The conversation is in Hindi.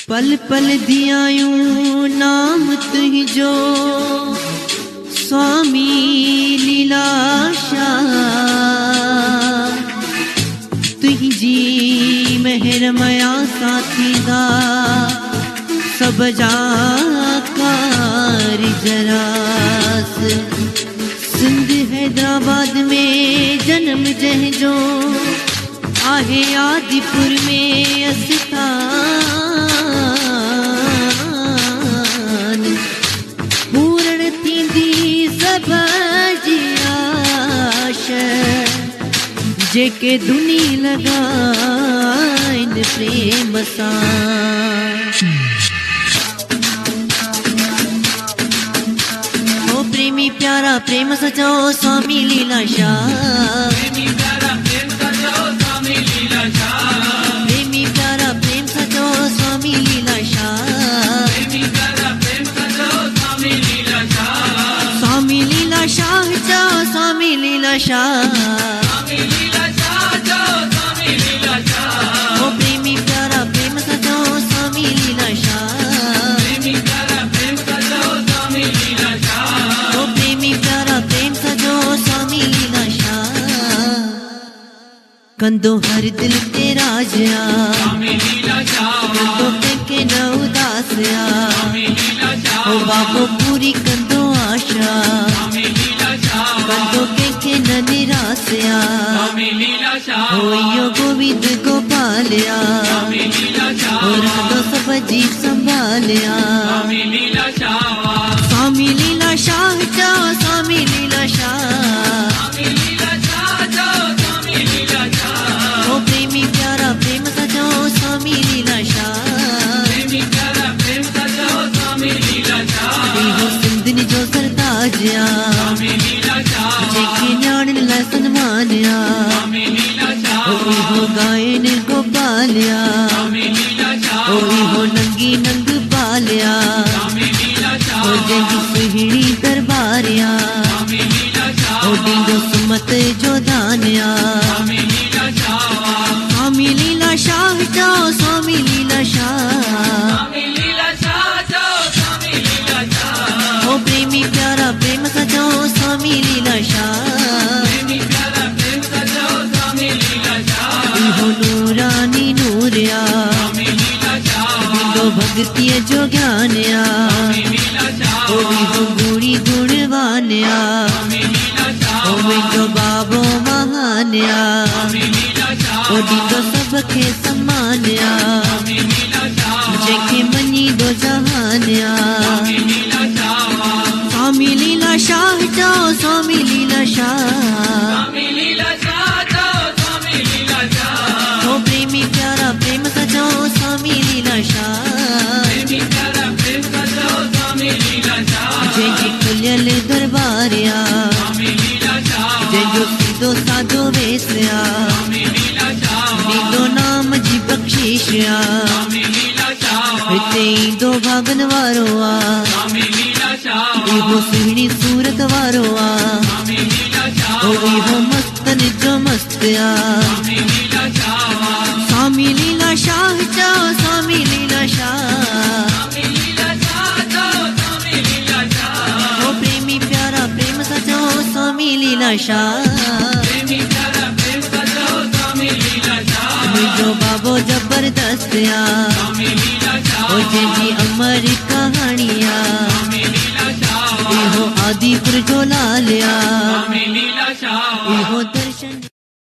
पल पल दियायूं नाम तुही जो स्वामी लीलाशा तुही जी मेहर मया साथी दा सब जाकार जरास सिंध हैदराबाद में जन्म जह जो आहे आदिपुर में अस्तान पूर्ण थींदी सब जी आश जेके दुनी लगाइन प्रेम सां ओ प्रेमी प्यारा प्रेम सचो स्वामी लीलाशा प्रेमी प्यारा प्रेम सचो स्वामी लीलाशा स्वामी लीलाशा जो स्वामी लीलाशा ओ प्रेमी प्यारा प्रेम सचो स्वामी लीलाशा ओ प्रेमी प्यारा प्रेम सचो स्वामी लीलाशा कंदो हर दिल ते राजया कंदो के न उदासया ओ बाबो पूरी कंदो आशा कंदो के न निरासया ओ यो गोविंद गोपालया ओ राधो सब जी संभालया स्वामी लीलाशा जो स्वामी लीलाशा ओ प्रेमी प्यारा प्रेम सचो स्वामी लीलाशा हो सिंधन जो सरताजया जेके न्याणन ला सन्मानया ओ हो गायन गोपालया ओ हो नंगी नंग पालया ओ जंगी सुहिणी दरबारया ओ डींदो सुमत जो दानया स्वामी लीलाशा जो स्वामी लीलाशा ओ प्रेमी प्यारा प्रेम सचो स्वामी लीलाशा हो नूरानी नूरया दो भक्ति जो ज्ञानया ओ हो गुणी गुणवानया ओ जो बाबो महानया ओ दीदो सबके सम्मानया जेके मनी दो जहानया स्वामी लीलाशा जो स्वामी लीलाशा ओ प्रेमी प्यारा प्रेम सचो स्वामी लीलाशा जेके खुलियल दरबारया जो सीधो साधो वेसया दीदो नाम जी बख्शीशया हिते ईंदो भागन वारो आ इहो सुहिणी सूरत वारो आ ओ इहो मस्तन जो मस्तया स्वामी लीलाशा जो स्वामी लीलाशा ओ प्रेमी प्यारा प्रेम सचो स्वामी लीलाशा जो बाबो जबरदस्तया ओ जी अमर कहानिया इहो आदिपुर जो लालया इहो